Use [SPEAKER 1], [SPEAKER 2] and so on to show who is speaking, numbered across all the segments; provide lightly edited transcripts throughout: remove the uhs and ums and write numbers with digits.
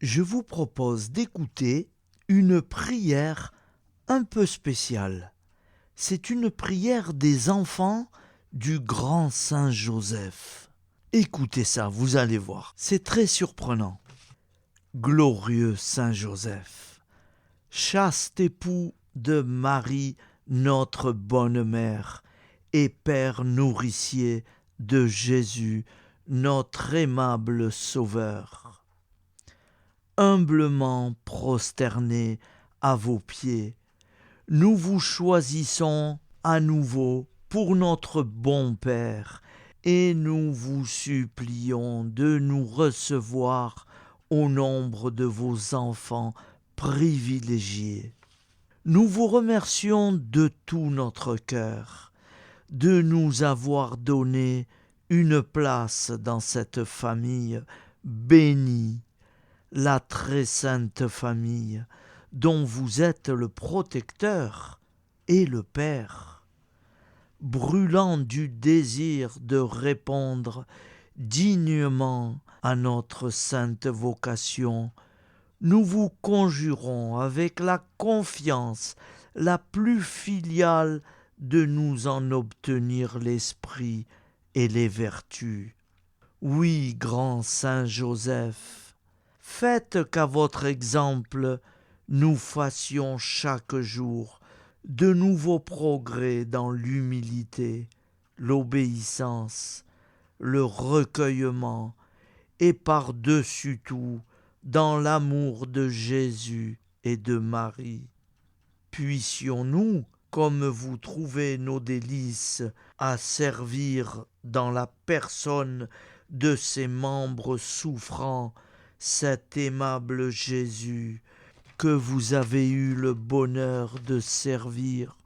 [SPEAKER 1] je vous propose d'écouter une prière un peu spéciale. C'est une prière des enfants du grand Saint Joseph. Écoutez ça, vous allez voir, c'est très surprenant. Glorieux Saint Joseph, chaste époux de Marie, notre bonne mère, et Père nourricier de Jésus, notre aimable Sauveur. Humblement prosternés à vos pieds, nous vous choisissons à nouveau pour notre bon Père, et nous vous supplions de nous recevoir au nombre de vos enfants privilégiés. Nous vous remercions de tout notre cœur de nous avoir donné une place dans cette famille bénie, la très sainte famille dont vous êtes le protecteur et le Père. Brûlant du désir de répondre dignement à notre sainte vocation, nous vous conjurons avec la confiance la plus filiale de nous en obtenir l'esprit et les vertus. Oui, grand Saint Joseph, faites qu'à votre exemple, nous fassions chaque jour de nouveaux progrès dans l'humilité, l'obéissance, le recueillement et par-dessus tout dans l'amour de Jésus et de Marie. Puissions-nous, comme vous trouvez nos délices, à servir dans la personne de ses membres souffrants, cet aimable Jésus, que vous avez eu le bonheur de servir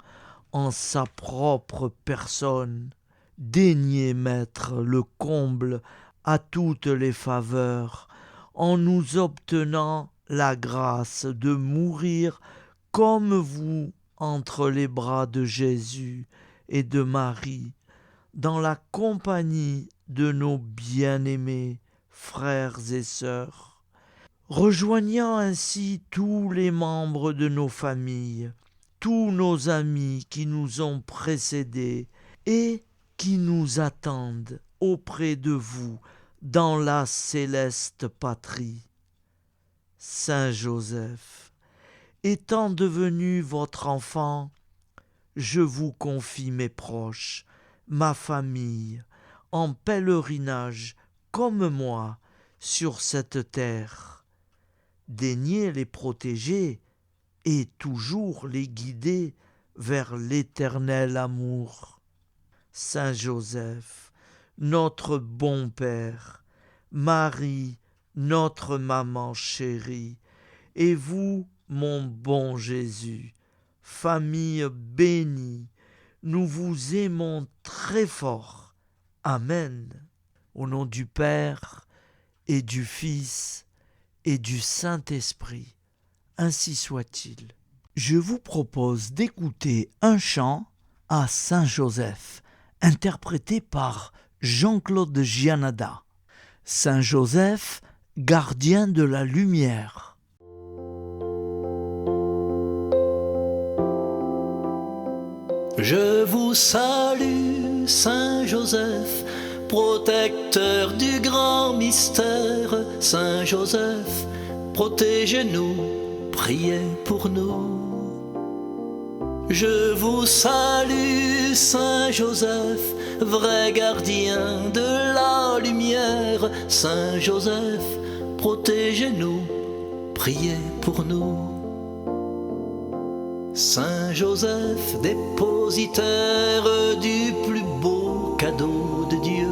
[SPEAKER 1] en sa propre personne. Daignez mettre le comble à toutes les faveurs, en nous obtenant la grâce de mourir comme vous entre les bras de Jésus et de Marie, dans la compagnie de nos bien-aimés frères et sœurs, rejoignant ainsi tous les membres de nos familles, tous nos amis qui nous ont précédés et qui nous attendent auprès de vous dans la céleste patrie. Saint Joseph, étant devenu votre enfant, je vous confie mes proches, ma famille, en pèlerinage comme moi sur cette terre. Daignez les protéger et toujours les guider vers l'éternel amour. Saint Joseph, notre bon Père, Marie, notre maman chérie, et vous, mon bon Jésus, famille bénie, nous vous aimons très fort. Amen. Au nom du Père et du Fils et du Saint-Esprit, ainsi soit-il. Je vous propose d'écouter un chant à Saint Joseph, interprété par Jean-Claude Gianada. Saint Joseph, gardien de la lumière.
[SPEAKER 2] Je vous salue, Saint Joseph, protecteur du grand mystère. Saint Joseph, protégez-nous, priez pour nous. Je vous salue, Saint Joseph, vrai gardien de la lumière. Saint Joseph, protégez-nous, priez pour nous. Saint Joseph, dépositaire du plus beau cadeau de Dieu,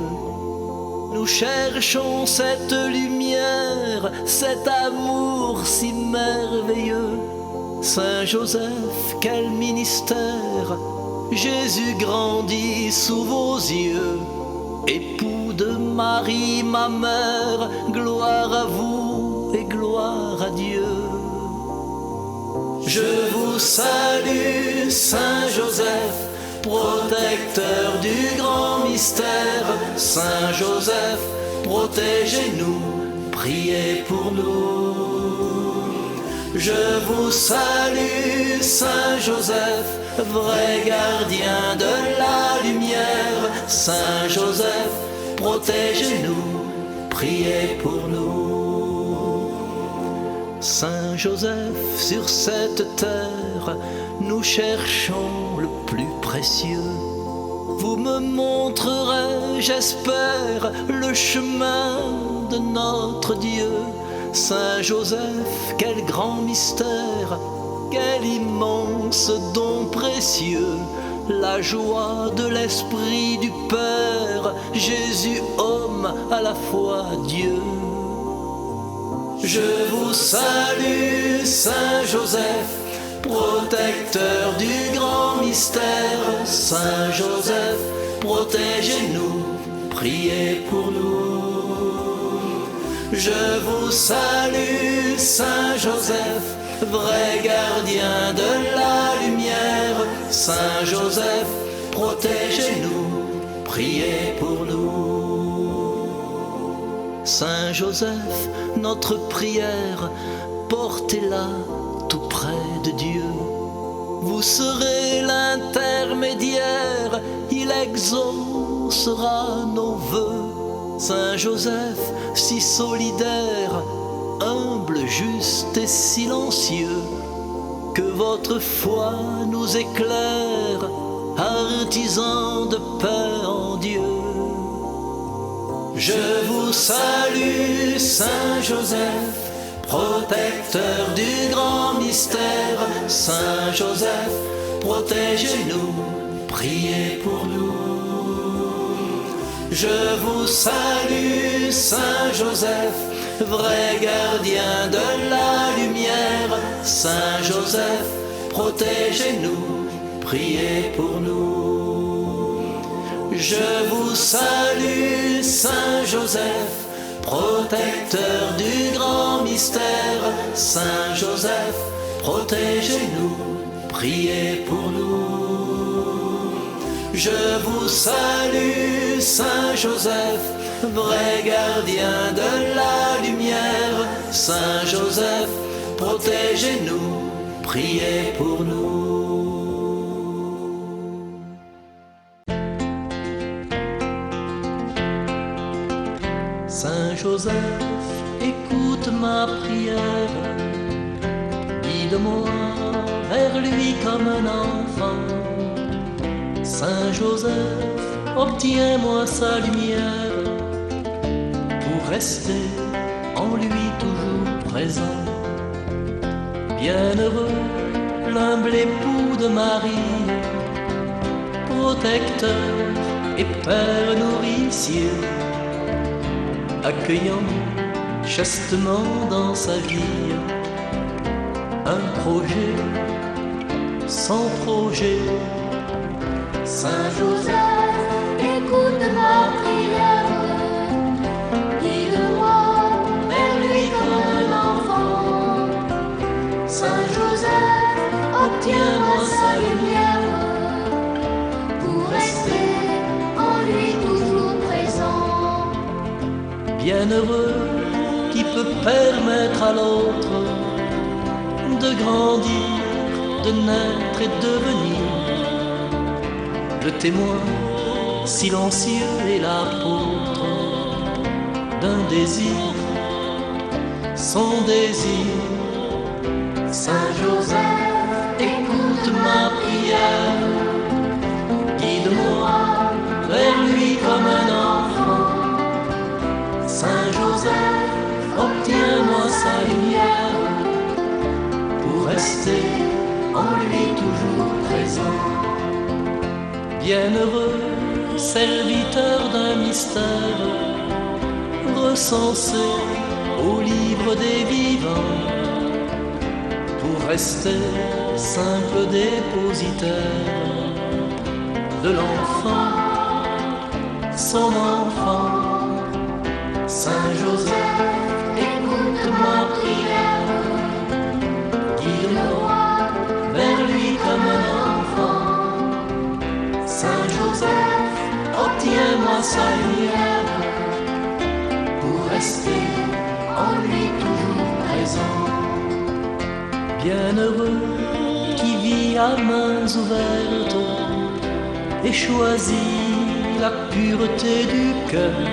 [SPEAKER 2] nous cherchons cette lumière, cet amour si merveilleux. Saint Joseph, quel ministère, Jésus grandit sous vos yeux. Époux de Marie, ma mère, gloire à vous et gloire à Dieu. Je vous salue, Saint Joseph, protecteur du grand mystère. Saint Joseph, protégez-nous, priez pour nous. Je vous salue, Saint Joseph, vrai gardien de la lumière. Saint Joseph, protégez-nous, priez pour nous. Saint Joseph, sur cette terre, nous cherchons le plus précieux. Vous me montrerez, j'espère, le chemin de notre Dieu. Saint Joseph, quel grand mystère, quel immense don précieux, la joie de l'Esprit du Père, Jésus homme, à la fois Dieu. Je vous salue, Saint Joseph, protecteur du grand mystère. Saint Joseph, protégez-nous, priez pour nous. Je vous salue, Saint Joseph, vrai gardien de la lumière. Saint Joseph, protégez-nous, priez pour nous. Saint Joseph, notre prière, portez-la tout près de Dieu. Vous serez l'intermédiaire, il exaucera nos vœux. Saint Joseph, si solidaire, humble, juste et silencieux, que votre foi nous éclaire, artisans de paix en Dieu. Je vous salue, Saint Joseph, protecteur du grand mystère. Saint Joseph, protégez-nous, priez pour nous. Je vous salue, Saint Joseph, vrai gardien de la lumière. Saint Joseph, protégez-nous, priez pour nous. Je vous salue, Saint Joseph, protecteur du grand mystère. Saint Joseph, protégez-nous, priez pour nous. Je vous salue, Saint Joseph, vrai gardien de la lumière. Saint Joseph, protégez-nous, priez pour nous. Saint Joseph, écoute ma prière, guide-moi vers lui comme un enfant. Saint Joseph, obtiens-moi sa lumière, pour rester en lui toujours présent. Bienheureux, l'humble époux de Marie, protecteur et père nourricier, accueillant chastement dans sa vie un projet sans projet.
[SPEAKER 3] Saint Joseph, écoute ma prière, guide-moi vers lui comme un enfant. Saint Joseph, obtiens-moi sa lumière, pour rester en lui toujours présent.
[SPEAKER 2] Bienheureux qui peut permettre à l'autre de grandir, de naître et de devenir le témoin silencieux et l'apôtre d'un désir, son désir.
[SPEAKER 3] Saint Joseph, écoute ma prière,
[SPEAKER 2] guide-moi vers lui comme un enfant.
[SPEAKER 3] Saint Joseph, obtiens-moi sa lumière,
[SPEAKER 2] pour rester en lui toujours présent. Bienheureux, serviteur d'un mystère, recensé au livre des vivants, pour rester simple dépositaire de l'enfant, son enfant.
[SPEAKER 3] Saint Joseph, écoute ma prière,
[SPEAKER 2] guide-moi vers lui comme un enfant.
[SPEAKER 3] Saint Joseph,
[SPEAKER 2] obtiens-moi sa lumière,
[SPEAKER 3] pour rester en lui toujours présent.
[SPEAKER 2] bienheureux qui vit à mains ouvertes et choisit la pureté du cœur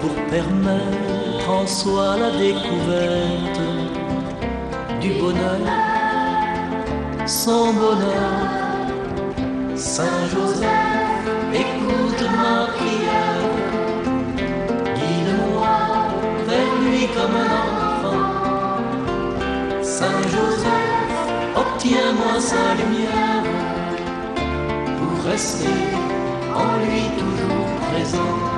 [SPEAKER 2] pour permettre en soi la découverte du bonheur, son bonheur. Saint Joseph, écoute ma prière, guide-moi vers lui comme un enfant. Saint Joseph, obtiens-moi sa lumière pour rester en lui toujours présent.